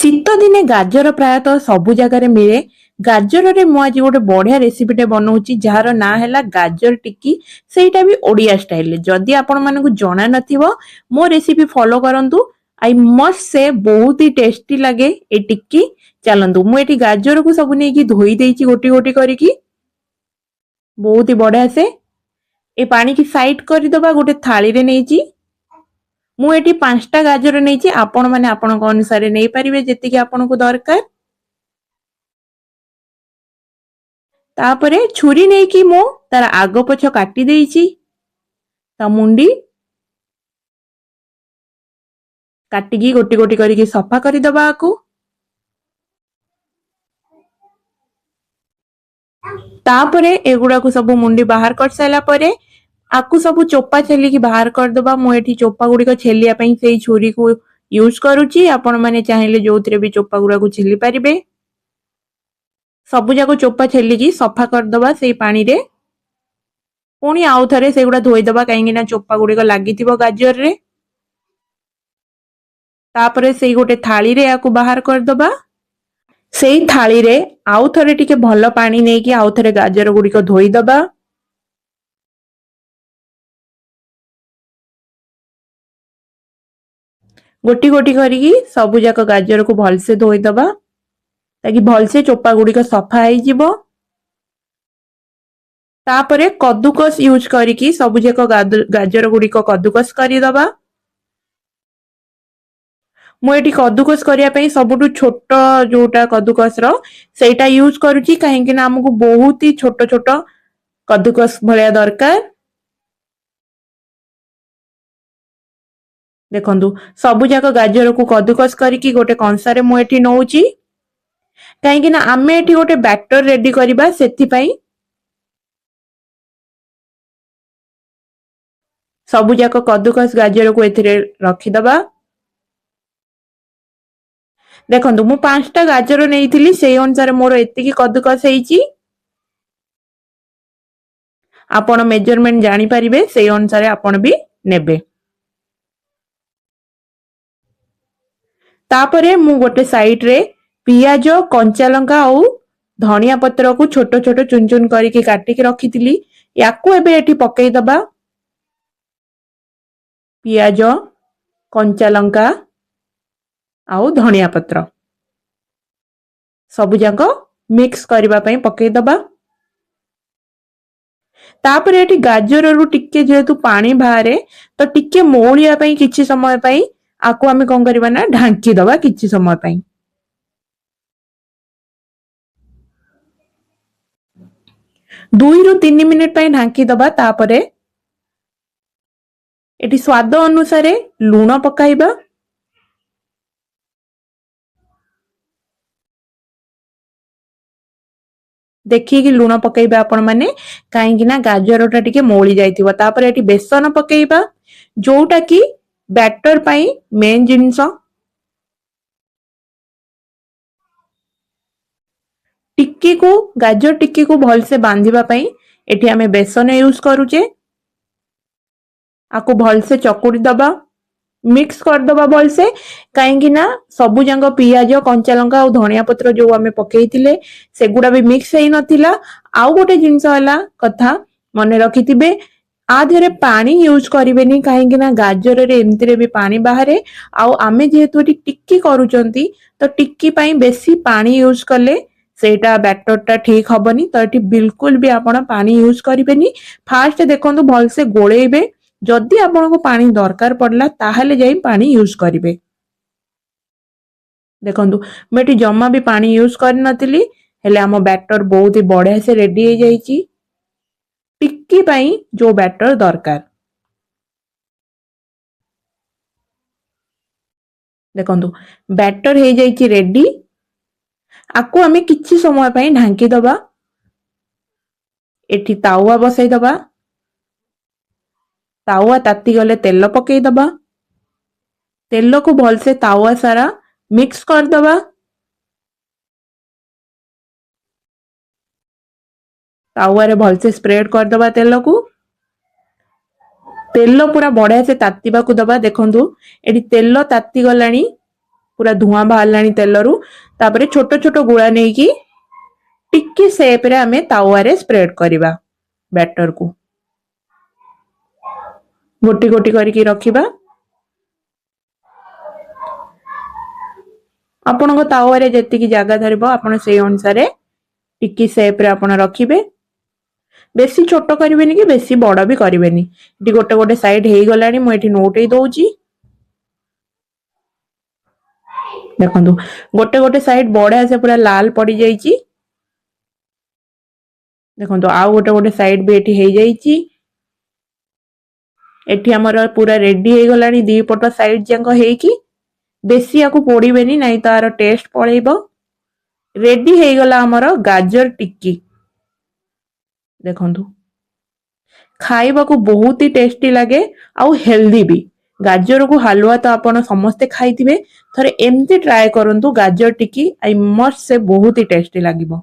शीत दिने गाजर प्रायतः सबु जगार मिले। गाजर रे मु आज गोटे बढ़िया रेसिपीटे बनाऊँगी जार ना है गाजर टिक्की, सेटा भी ओडिया स्टाइल। जदि आपण मानकु जणा नथिबो मो रेसिपी फॉलो करंतु। आई मस्ट से बहुत ही टेस्टी लगे ए टिक्की। चलंतु मु एटी गाजर को सब नेकी धोई देइची गोटी गोटी करिकी बहुत ही बढ़िया से। ए पानी की साइड कर दबा गोटे थाली रे नेइची। मु एटी 5टा गाजर नेइची, आपण माने आपणक अनुसार नै परिबे जेतिकी आपणको दरकार। तापरे छुरी नेकी मु तार आगो पछ काटी देइची। ता मुंडी काटिकी गोटी गोटी करिकी सफा करि दबा आकु। तापरे एगुडा को सब मुंडी बाहर कर साइला परे आकु सब चोपा छेली की बाहर कर दबा। मु एठी चोपा गुडी को छेलिया पई सेई छुरी को यूज करूची। आपण माने चाहिले जोतरे भी चोपा गुडा को छेली परिबे। सबु जाको चोपा छेली की सफा कर दबा सेई पानी रे। पुणी आउ थरे सेगुडा धोई दबा काहेकि ना चोपा गुडी को लागिथिबो गाजर रे। तापरे सेई गोटे थाली रे आकु बाहर कर दबा। सेई थाली रे आउ थरे टिके भलो पानी नेकी आउ थरे गाजर गुडी को धोई दबा। गोटी गोटी करिकी सबु जाको गाजर को भलसे धोई दबा ताकि भलसे चोपा गुडी को सफा होई जिवो। तापरे कद्दूकस यूज करिकी सबु जाको गाजर गुडी को कद्दूकस करि दबा। मु एटी कद्दूकस करिया पई सबुटु छोटो जोटा कद्दूकस रो सेटा यूज करूची काहेकि ना हमकु बहुत ही छोटो छोटो कद्दूकस भलिया दरकार। देखंतु सबु जाको गाजर को कद्दूकस करिकी गोटे कंसा रे मु एटी नउची काहेकि ना आमे एटी गोटे बैटर रेडी करिबा सेथि पई। सबु जाको कद्दूकस गाजर को एथिरे रखि दबा। देखंतु मु 5टा गाजर नेइथिली सेई अनुसार मोर एतिकी कद्दूकस हेइची। आपण मेजरमेंट जानि परिबे सेई अनुसार आपण भी नेबे। तापरे मु गोटे साइड रे पियाज कंचा लंका और धनिया पत्र को छोटो छोटो चुन चुन करके काटिकी रखिथिली याकू एबे एठी पकेई दबा। पियाज कंचा लंका आउ धनिया पत्र सबु जाको मिक्स करबा पई पकेई दबा। तापरे एठी गाजर रु टिके जेतु पानी बाहरे तो टिके मोळिया पई किछि समय पई आकु आमे कोन करबा ना ढांकी दबा किछि समय पई। 2 रु 3 मिनिट पई ढांकी दबा। तापरे एटी स्वाद अनुसार लूण पकाइबा। देखिए कि लूण पकाइबा आपण माने काहेकि ना गाजरटा टिके मोळी जाइथिबो। तापरे एटी बेसन पकाइबा जोटा कि बैटर पई मेन जिंस। टिक्की को गाजर टिक्की को भल से बांधिबा पई एठी हमें बेसन यूज करूचे। आकु भल से चकुड़ी दबा मिक्स कर दबा भल से काहेकि ना सबु जंग पियाज कंचा लंका और धनिया पत्र जो हमें पकेइथिले सेगुडा भी मिक्स हेई नथिला। आउ गोटे जिंस हला कथा मने रखिथिबे आधेरे पानी यूज करिवेनी काहेकि ना गाजर रे एमतिरे भी पानी बाहरे। आउ आमे जेहेतु टिक्की करूचंती तो टिक्की पई बेसी पानी यूज करले सेटा बैटर टा ठीक हबनी। तो एठी बिल्कुल भी आपण पानी यूज करिवेनी। फास्ट देखंतु भल से गोळेइबे जदि आपण को पानी दरकार पड़ला ताहले जाई पानी यूज करिवे। देखंतु मेटी जम्मा भी पानी यूज कर नथिली हेले हम बैटर बहुत ही बढ़िया से रेडी हो जाइची टिक्की पई जो बैटर दरकार। देखंतु बैटर हे जाइची रेडी। आकु हमें किछि समय पई ढांकी दबा। एठी तावा बसाई दबा। तावा ताती गले तेल पकेई दबा। तेल को भल से तावा सारा मिक्स कर दबा। तावा रे भल से स्प्रेड कर दबा तेल को। तेल पूरा बढ़िया से तातीबा को दबा। देखंतु एठी तेल ताती गलानी पूरा धुआं बाहरलानी तेलरू तापरे छोट छोट गुळा नेकी टिक्की शेप रे आमे तावा रे स्प्रेड करिबा बैटर को गोटी गोटी करके रखिबा आपण को तावा रे जेतिकी जागा धरबो आपण से अनुसार टिक्की शेप रे आपण रखिबे बेसी छोट करिवेनी कि बेसी बड़ भी करिवेनी इटी गोटे गोटे साइड हेई गलानी मु एठी नोटई दउची देखंतु गोटे गोटे साइड बड़ा से पूरा लाल पड़ी जाईची देखंतु आउ गोटे गोटे साइड भी एठी हेई जाईची एठी हमर पूरा रेडी हेई गलानी दी पट साइड जांक हेई बेसी आकु पोड़ीबेनी नहीं तार टेस्ट पळेइबो रेडी हेई गला हमर गाजर टिक्की देखंतु खाइबा को बहुत ही टेस्टी लगे आउ हेल्दी भी गाजर को हलवा तो आपण समस्ते खाइथिबे थरे एमती ट्राई करंतु गाजर टिक्की आई मस्ट से बहुत ही टेस्टी लागिबो।